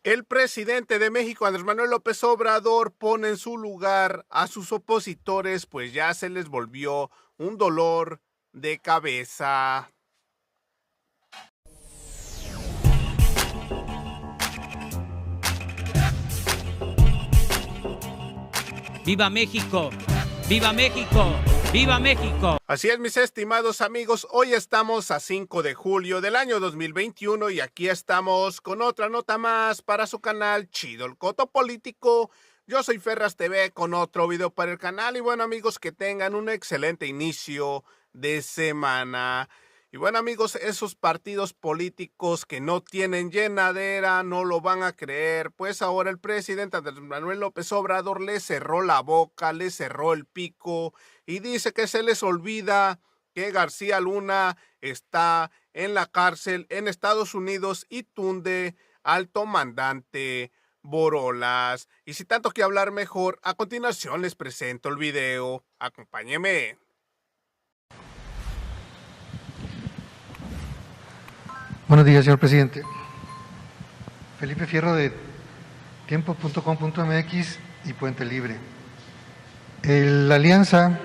El presidente de México, Andrés Manuel López Obrador, pone en su lugar a sus opositores, pues ya se les volvió un dolor de cabeza. ¡Viva México! ¡Viva México! ¡Viva México! Así es, mis estimados amigos, hoy estamos a 5 de julio del año 2021 y aquí estamos con otra nota más para su canal Chido el Coto Político. Yo soy Ferras TV con otro video para el canal y bueno amigos, que tengan un excelente inicio de semana. Y bueno amigos, esos partidos políticos que no tienen llenadera no lo van a creer, pues ahora el presidente Andrés Manuel López Obrador le cerró la boca, le cerró el pico y dice que se les olvida que García Luna está en la cárcel en Estados Unidos y tunde al comandante Borolas. Y sin tanto que hablar mejor, a continuación les presento el video. Acompáñenme. Buenos días, señor presidente. Felipe Fierro de tiempo.com.mx y Puente Libre. La alianza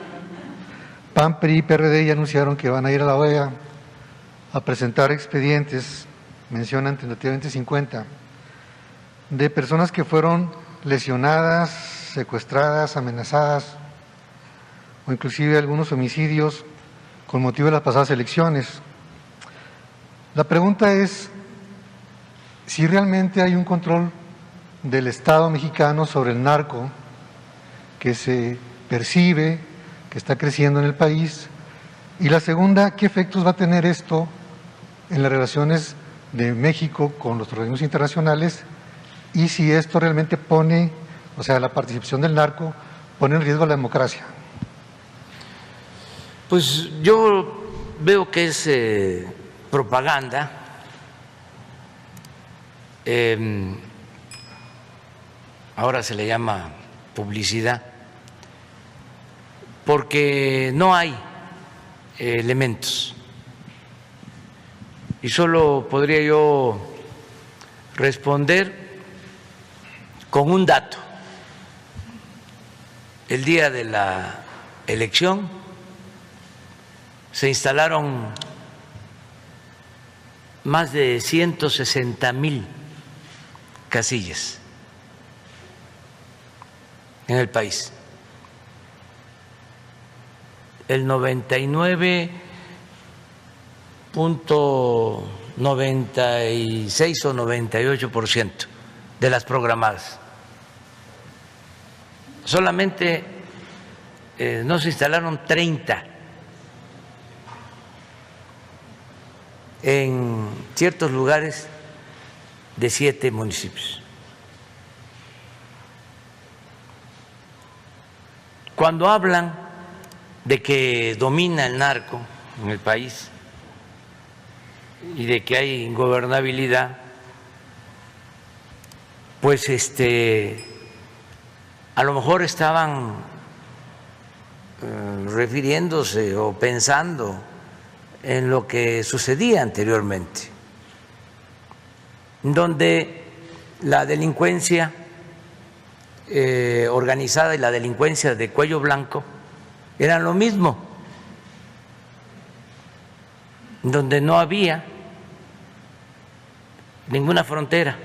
PAN, PRI y PRD ya anunciaron que van a ir a la OEA a presentar expedientes, mencionan tentativamente 50, de personas que fueron lesionadas, secuestradas, amenazadas o inclusive algunos homicidios con motivo de las pasadas elecciones. La pregunta es si realmente hay un control del Estado mexicano sobre el narco que se percibe, que está creciendo en el país. Y la segunda, ¿qué efectos va a tener esto en las relaciones de México con los organismos internacionales? Y si esto realmente pone, o sea, la participación del narco, pone en riesgo la democracia. Pues yo veo que es propaganda, ahora se le llama publicidad, porque no hay elementos. Y solo podría yo responder con un dato. El día de la elección se instalaron más de 160,000 casillas en el país. El 99.96 o 98% de las programadas. Solamente no se instalaron 30 en ciertos lugares de 7 municipios. Cuando hablan de que domina el narco en el país y de que hay ingobernabilidad, pues a lo mejor estaban refiriéndose o pensando en lo que sucedía anteriormente, donde la delincuencia organizada y la delincuencia de cuello blanco eran lo mismo, donde no había ninguna frontera.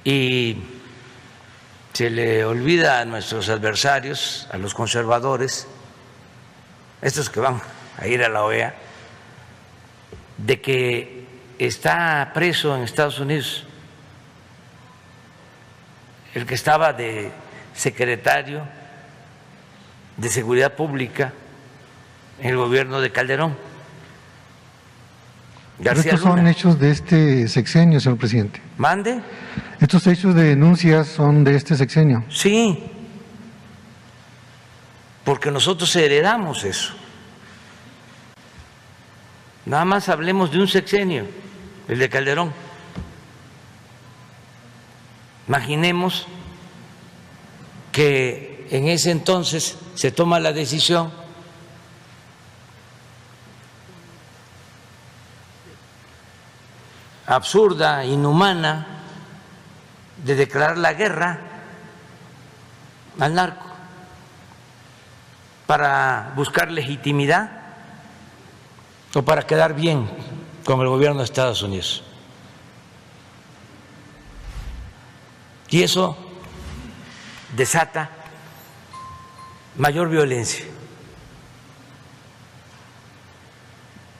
Y se le olvida a nuestros adversarios, a los conservadores, estos que van a ir a la OEA, de que está preso en Estados Unidos el que estaba de secretario de Seguridad Pública en el gobierno de Calderón, García Estos son Luna. hechos de este sexenio, señor presidente. ¿Mande? Estos hechos de denuncias son de este sexenio. Sí, porque nosotros heredamos eso. Nada más hablemos de un sexenio, el de Calderón. Imaginemos que en ese entonces se toma la decisión absurda, inhumana, de declarar la guerra al narco para buscar legitimidad o para quedar bien con el gobierno de Estados Unidos. Y eso desata mayor violencia.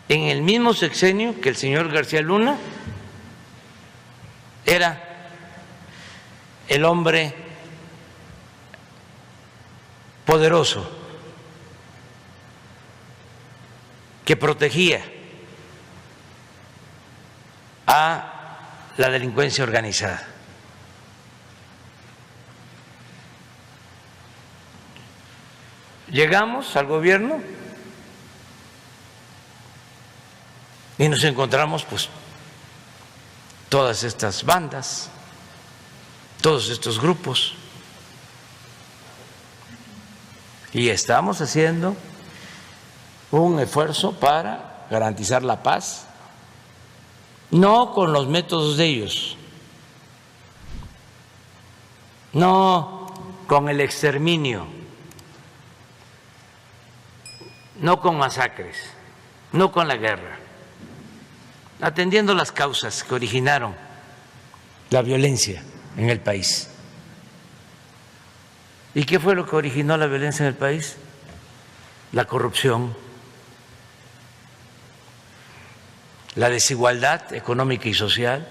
En el mismo sexenio que el señor García Luna era el hombre poderoso que protegía a la delincuencia organizada. Llegamos al gobierno y nos encontramos pues todas estas bandas, todos estos grupos, y estamos haciendo un esfuerzo para garantizar la paz, no con los métodos de ellos, no con el exterminio, no con masacres, no con la guerra, atendiendo las causas que originaron la violencia en el país. ¿Y qué fue lo que originó la violencia en el país? La corrupción, la desigualdad económica y social,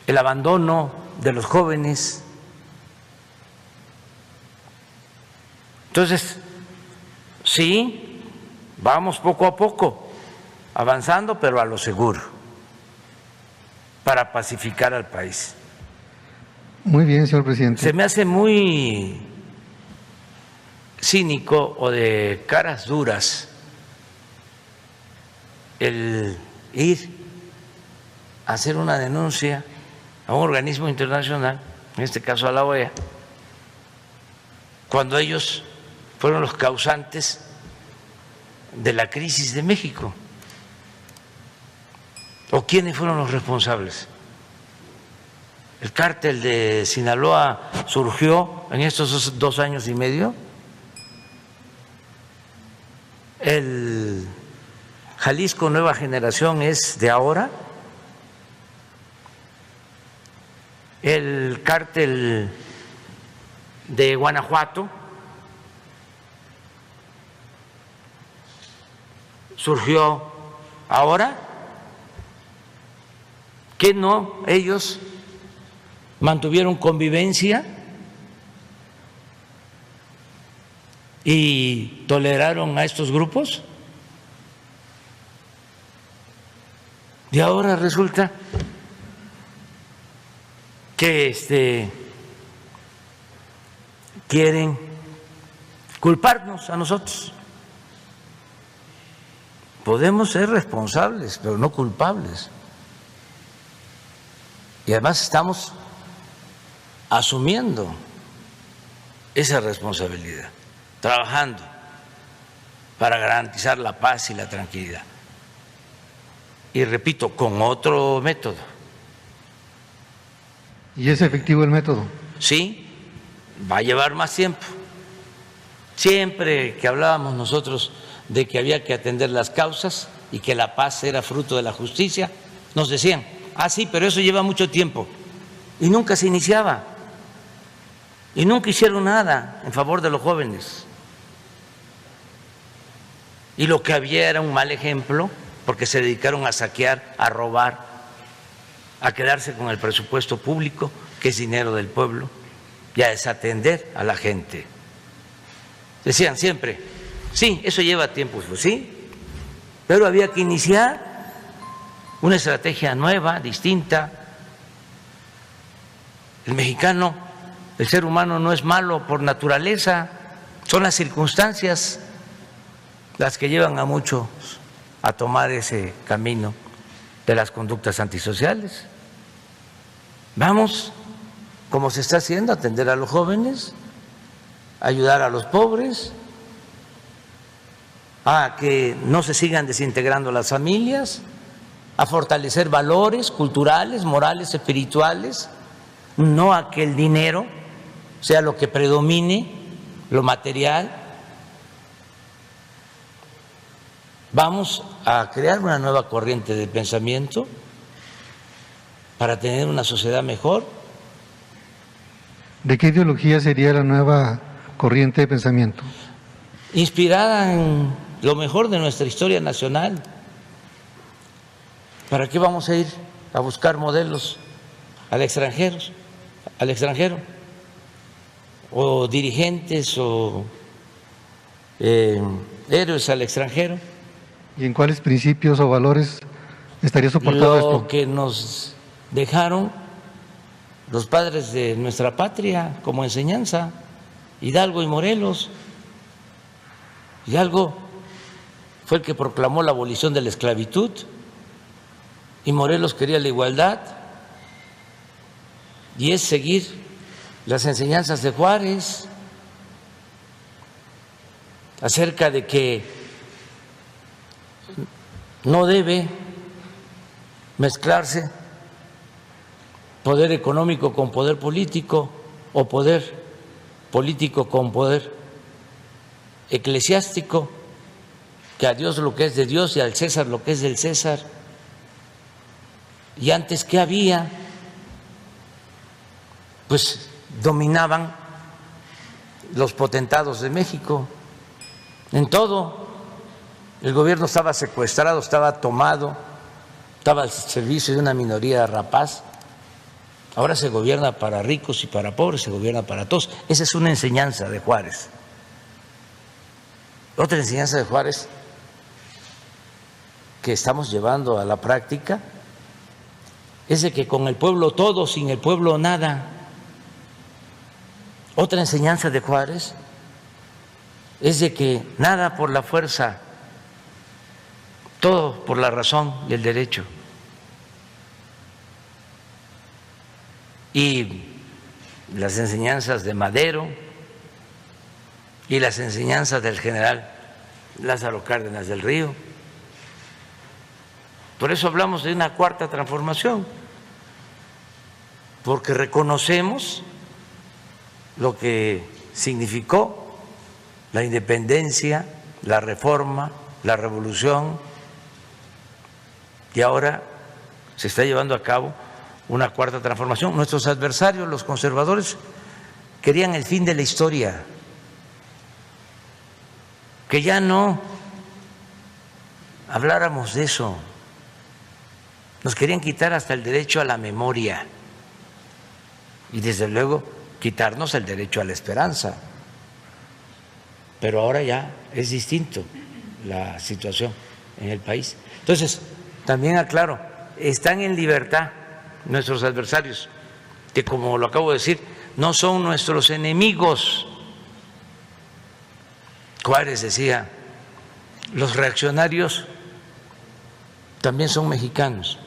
el abandono de los jóvenes. Entonces, sí, vamos poco a poco, avanzando, pero a lo seguro, para pacificar al país. Muy bien, señor presidente. Se me hace muy cínico o de caras duras el ir a hacer una denuncia a un organismo internacional, en este caso a la OEA, cuando ellos fueron los causantes de la crisis de México. ¿O quiénes fueron los responsables? El cártel de Sinaloa surgió en estos 2 años y medio. El Jalisco Nueva Generación es de ahora. El cártel de Guanajuato surgió ahora. ¿Qué no ellos mantuvieron convivencia y toleraron a estos grupos? Y ahora resulta que quieren culparnos a nosotros. Podemos ser responsables, pero no culpables. Y además estamos asumiendo esa responsabilidad, trabajando para garantizar la paz y la tranquilidad. Y repito, con otro método. ¿Y es efectivo el método? Sí, va a llevar más tiempo. Siempre que hablábamos nosotros de que había que atender las causas y que la paz era fruto de la justicia, nos decían, ah, sí, pero eso lleva mucho tiempo. Y nunca se iniciaba. Y nunca hicieron nada en favor de los jóvenes. Y lo que había era un mal ejemplo, porque se dedicaron a saquear, a robar, a quedarse con el presupuesto público, que es dinero del pueblo, y a desatender a la gente. Decían siempre, sí, eso lleva tiempo, pues sí, pero había que iniciar una estrategia nueva, distinta. El mexicano, el ser humano no es malo por naturaleza, son las circunstancias las que llevan a muchos a tomar ese camino de las conductas antisociales. Vamos, como se está haciendo, a atender a los jóvenes, ayudar a los pobres, a que no se sigan desintegrando las familias, a fortalecer valores culturales, morales, espirituales, no a que el dinero sea lo que predomine, lo material. Vamos a crear una nueva corriente de pensamiento para tener una sociedad mejor. ¿De qué ideología sería la nueva corriente de pensamiento? Inspirada en lo mejor de nuestra historia nacional. ¿Para qué vamos a ir a buscar modelos al extranjero? O dirigentes o héroes al extranjero. ¿Y en cuáles principios o valores estaría soportado esto? Lo que nos dejaron los padres de nuestra patria como enseñanza, Hidalgo y Morelos. Hidalgo fue el que proclamó la abolición de la esclavitud y Morelos quería la igualdad, y es seguir las enseñanzas de Juárez acerca de que no debe mezclarse poder económico con poder político o poder político con poder eclesiástico, que a Dios lo que es de Dios y al César lo que es del César. Y antes, ¿qué había? Pues dominaban los potentados de México en todo. El gobierno estaba secuestrado, estaba tomado, estaba al servicio de una minoría rapaz. Ahora se gobierna para ricos y para pobres, se gobierna para todos. Esa es una enseñanza de Juárez. Otra enseñanza de Juárez que estamos llevando a la práctica es de que con el pueblo todo, sin el pueblo nada. Otra enseñanza de Juárez es de que nada por la fuerza, todo por la razón y el derecho. Y las enseñanzas de Madero y las enseñanzas del general Lázaro Cárdenas del Río. Por eso hablamos de una cuarta transformación, porque reconocemos lo que significó la independencia, la reforma, la revolución, y ahora se está llevando a cabo una cuarta transformación. Nuestros adversarios, los conservadores, querían el fin de la historia, que ya no habláramos de eso. Nos querían quitar hasta el derecho a la memoria y desde luego quitarnos el derecho a la esperanza. Pero ahora ya es distinto la situación en el país. Entonces, también aclaro, están en libertad nuestros adversarios, que como lo acabo de decir, no son nuestros enemigos. Juárez decía, los reaccionarios también son mexicanos.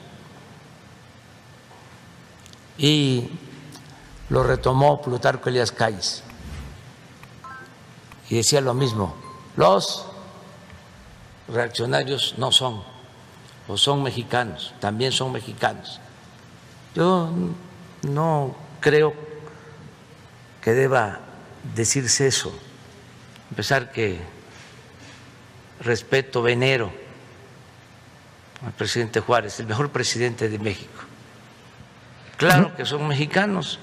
Y lo retomó Plutarco Elías Calles y decía lo mismo, los reaccionarios no son, o son mexicanos, también son mexicanos. Yo no creo que deba decirse eso, a pesar que respeto, venero al presidente Juárez, el mejor presidente de México. Claro que son mexicanos.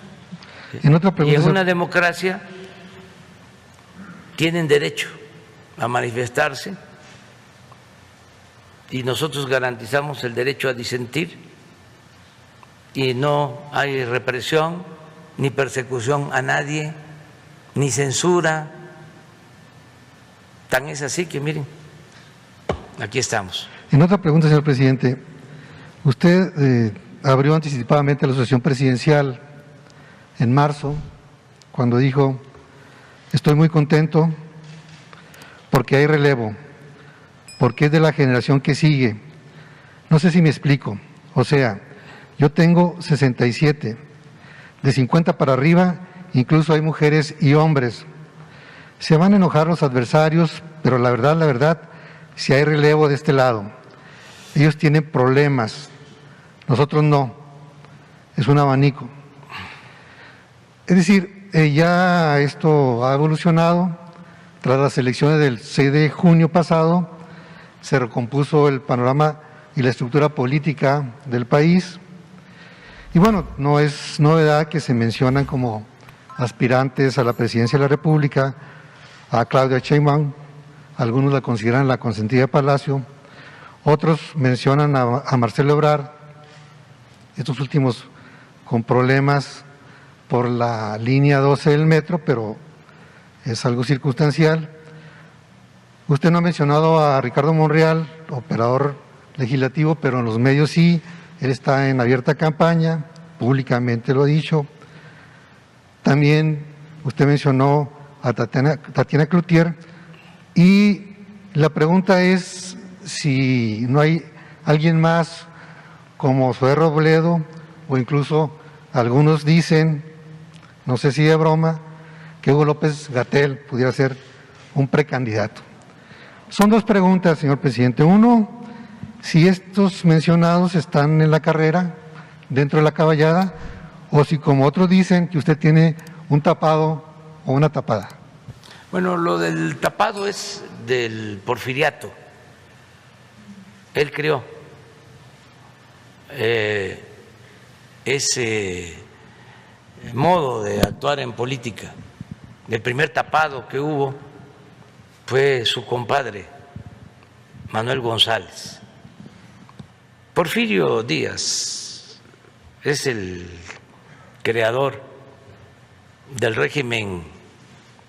En otra pregunta, y en una democracia tienen derecho a manifestarse y nosotros garantizamos el derecho a disentir y no hay represión ni persecución a nadie, ni censura. Tan es así que miren, aquí estamos. En otra pregunta, señor presidente, usted abrió anticipadamente la asociación presidencial en marzo, cuando dijo, estoy muy contento porque hay relevo, porque es de la generación que sigue. No sé si me explico, o sea, yo tengo 67, de 50 para arriba, incluso hay mujeres y hombres. Se van a enojar los adversarios, pero la verdad, si hay relevo de este lado. Ellos tienen problemas, nosotros no, es un abanico. Es decir, ya esto ha evolucionado. Tras las elecciones del 6 de junio pasado, se recompuso el panorama y la estructura política del país. Y bueno, no es novedad que se mencionan como aspirantes a la presidencia de la República a Claudia Sheinbaum, algunos la consideran la consentida de Palacio, otros mencionan a Marcelo Ebrard, estos últimos con problemas por la línea 12 del metro, pero es algo circunstancial. Usted no ha mencionado a Ricardo Monreal, operador legislativo, pero en los medios sí, él está en abierta campaña, públicamente lo ha dicho. También usted mencionó a Tatiana Cloutier, y la pregunta es si no hay alguien más como Zoé Robledo, o incluso algunos dicen, no sé si de broma, que Hugo López-Gatell pudiera ser un precandidato. Son dos preguntas, señor presidente. Uno, si estos mencionados están en la carrera, dentro de la caballada, o si, como otros dicen, que usted tiene un tapado o una tapada. Bueno, lo del tapado es del Porfiriato. Él creó ese modo de actuar en política. El primer tapado que hubo fue su compadre, Manuel González. Porfirio Díaz es el creador del régimen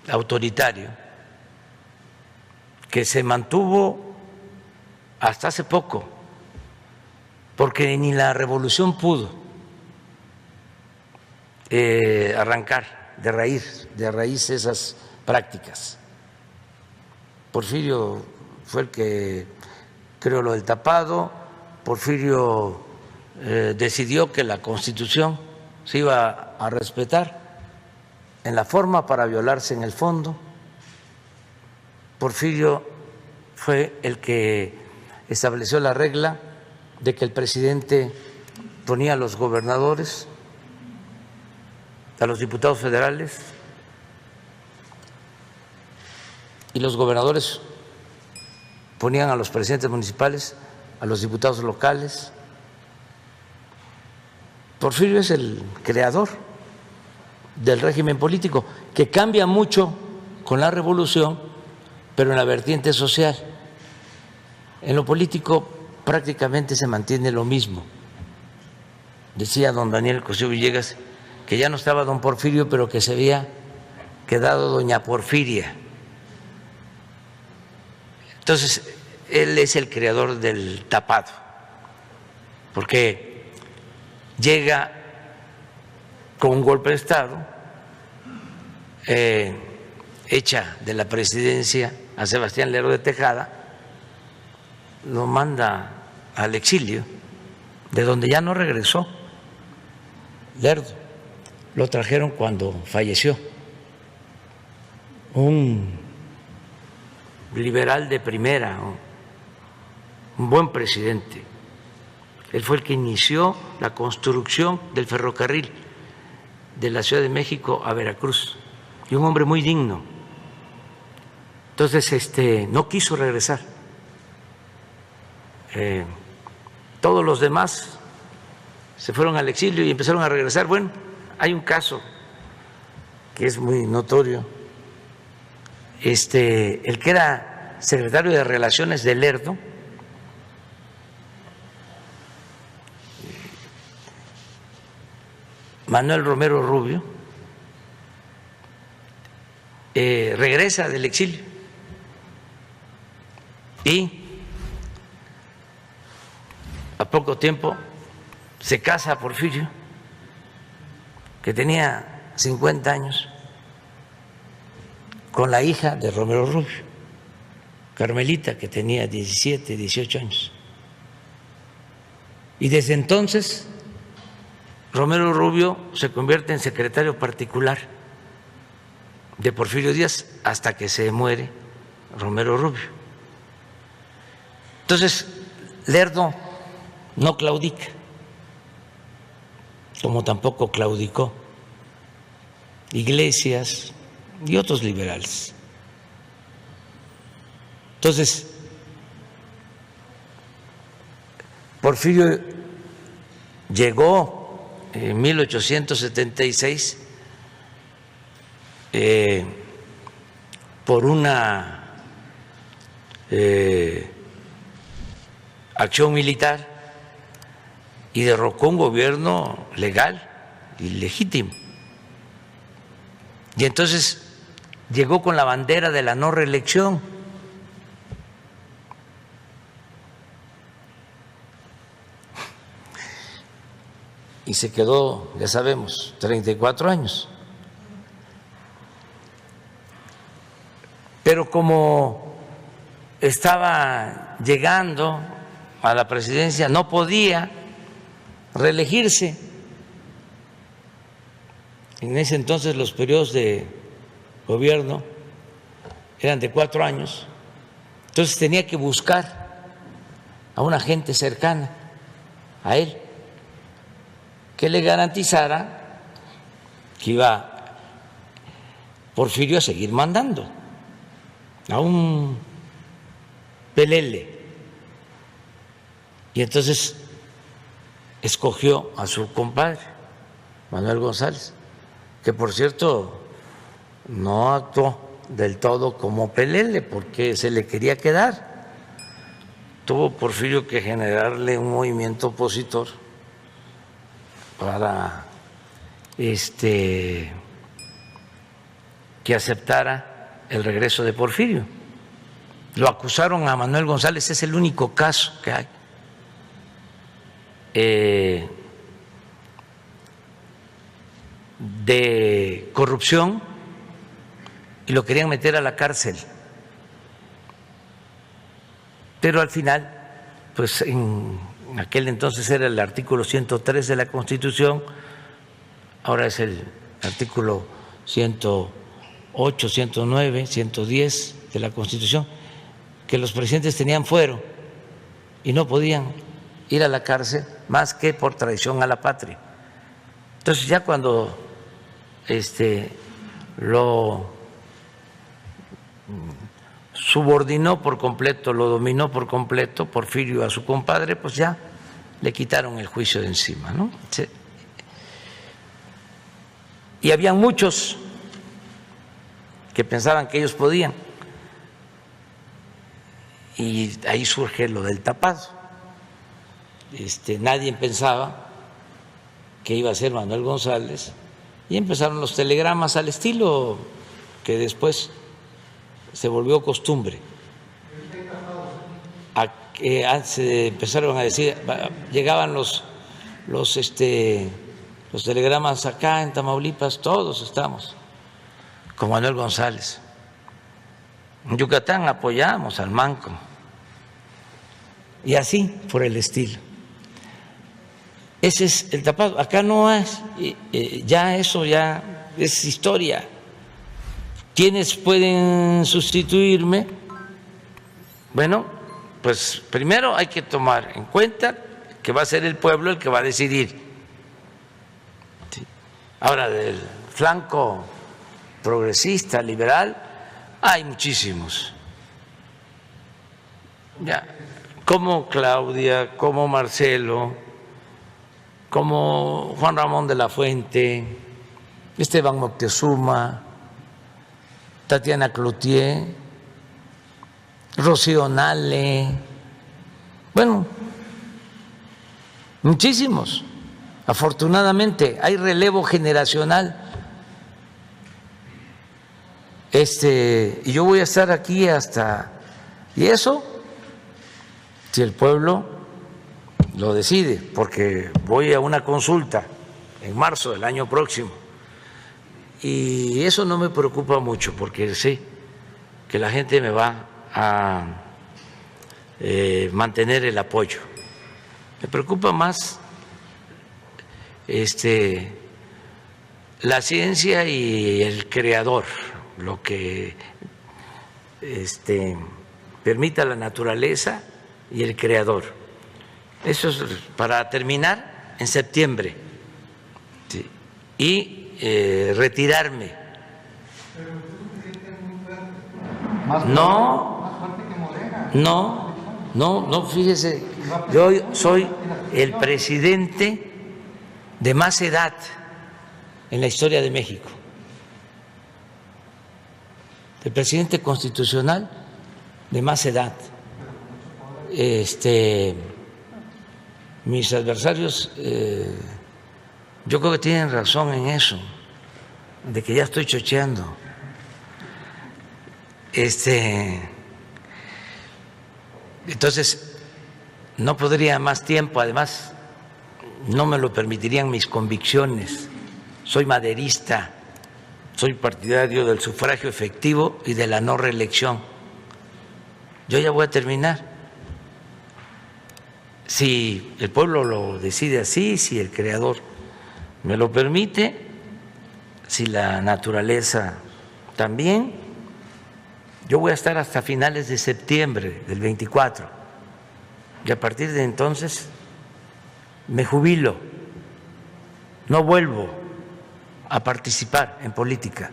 autoritario que se mantuvo hasta hace poco, porque ni la revolución pudo arrancar de raíz esas prácticas. Porfirio fue el que creó lo del tapado. Porfirio decidió que la Constitución se iba a respetar en la forma para violarse en el fondo. Porfirio fue el que estableció la regla de que el presidente ponía a los gobernadores, a los diputados federales, y los gobernadores ponían a los presidentes municipales, a los diputados locales. Porfirio es el creador del régimen político, que cambia mucho con la revolución, pero en la vertiente social. En lo político prácticamente se mantiene lo mismo. Decía don Daniel Cosío Villegas que ya no estaba don Porfirio, pero que se había quedado doña Porfiria. Entonces, él es el creador del tapado, porque llega con un golpe de Estado, echa de la presidencia a Sebastián Lerdo de Tejada, lo manda al exilio, de donde ya no regresó. Lerdo lo trajeron cuando falleció, un liberal de primera, un buen presidente. Él fue el que inició la construcción del ferrocarril de la Ciudad de México a Veracruz, y un hombre muy digno. Entonces, no quiso regresar. Todos los demás se fueron al exilio y empezaron a regresar. Bueno, hay un caso que es muy notorio. El que era secretario de Relaciones de Lerdo, Manuel Romero Rubio, regresa del exilio y a poco tiempo se casa Porfirio, que tenía 50 años, con la hija de Romero Rubio, Carmelita, que tenía 17, 18 años. Y desde entonces Romero Rubio se convierte en secretario particular de Porfirio Díaz hasta que se muere Romero Rubio. Entonces, Lerdo no claudica, como tampoco claudicó Iglesias y otros liberales. Entonces, Porfirio llegó en 1876 por una acción militar y derrocó un gobierno legal y legítimo. Y entonces llegó con la bandera de la no reelección. Y se quedó, ya sabemos, 34 años. Pero como estaba llegando a la presidencia, no podía reelegirse. En ese entonces los periodos de gobierno eran de 4 años, entonces tenía que buscar a una gente cercana a él que le garantizara que iba Porfirio a seguir mandando, a un pelele. Y entonces escogió a su compadre, Manuel González, que por cierto no actuó del todo como pelele porque se le quería quedar. Tuvo Porfirio que generarle un movimiento opositor para que aceptara el regreso de Porfirio. Lo acusaron a Manuel González, es el único caso que hay de corrupción y lo querían meter a la cárcel. Pero al final, pues en aquel entonces era el artículo 103 de la Constitución, ahora es el artículo 108, 109, 110 de la Constitución, que los presidentes tenían fuero y no podían ir a la cárcel más que por traición a la patria. Entonces ya cuando lo subordinó por completo, lo dominó por completo Porfirio a su compadre, pues ya le quitaron el juicio de encima, ¿no? Y había muchos que pensaban que ellos podían, y ahí surge lo del tapado. Nadie pensaba que iba a ser Manuel González, y empezaron los telegramas al estilo que después se volvió costumbre. Se empezaron a decir, llegaban los telegramas acá en Tamaulipas, todos estamos con Manuel González. En Yucatán apoyamos al Manco. Y así por el estilo. Ese es el tapado. Acá no es, ya eso ya es historia. ¿Quiénes pueden sustituirme? Bueno, pues primero hay que tomar en cuenta que va a ser el pueblo el que va a decidir. ¿Sí? Ahora, del flanco progresista, liberal, hay muchísimos. Ya, como Claudia, como Marcelo, como Juan Ramón de la Fuente, Esteban Moctezuma, Tatiana Cloutier, Rocío Nale, bueno, muchísimos. Afortunadamente hay relevo generacional. Y yo voy a estar aquí hasta, y eso, si el pueblo lo decide, porque voy a una consulta en marzo del año próximo. Y eso no me preocupa mucho, porque sé que la gente me va a mantener el apoyo. Me preocupa más la ciencia y el creador, lo que permita la naturaleza y el creador. Eso es para terminar en septiembre, ¿sí? Y retirarme. No, fíjese, yo soy el presidente de más edad en la historia de México. El presidente constitucional de más edad. Mis adversarios, yo creo que tienen razón en eso, de que ya estoy chocheando. Entonces, no podría más tiempo, además, no me lo permitirían mis convicciones. Soy maderista, soy partidario del sufragio efectivo y de la no reelección. Yo ya voy a terminar. Si el pueblo lo decide así, si el creador me lo permite, si la naturaleza también, yo voy a estar hasta finales de septiembre del 24 y a partir de entonces me jubilo, no vuelvo a participar en política,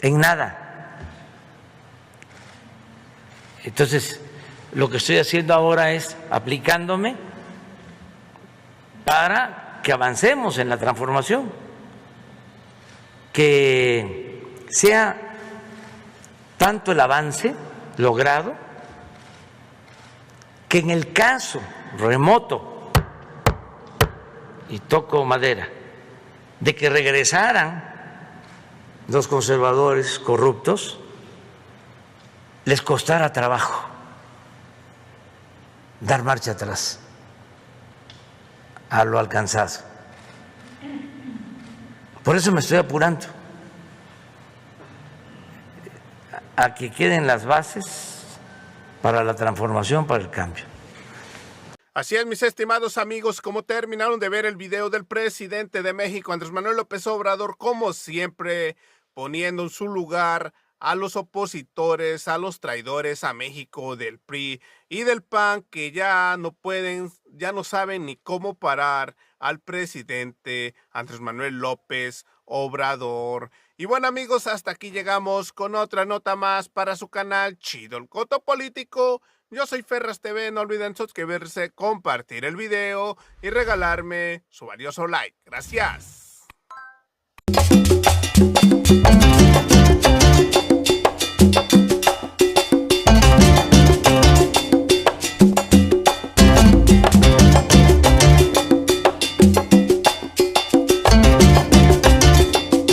en nada. Entonces, lo que estoy haciendo ahora es aplicándome para que avancemos en la transformación, que sea tanto el avance logrado que en el caso remoto, y toco madera, de que regresaran los conservadores corruptos, les costara trabajo dar marcha atrás a lo alcanzado. Por eso me estoy apurando a que queden las bases para la transformación, para el cambio. Así es, mis estimados amigos, como terminaron de ver el video del presidente de México, Andrés Manuel López Obrador, como siempre, poniendo en su lugar a los opositores, a los traidores a México del PRI y del PAN, que ya no saben ni cómo parar al presidente Andrés Manuel López Obrador. Y bueno, amigos, hasta aquí llegamos con otra nota más para su canal Chido el Coto Político. Yo soy Ferras TV, no olviden suscribirse, compartir el video y regalarme su valioso like. Gracias.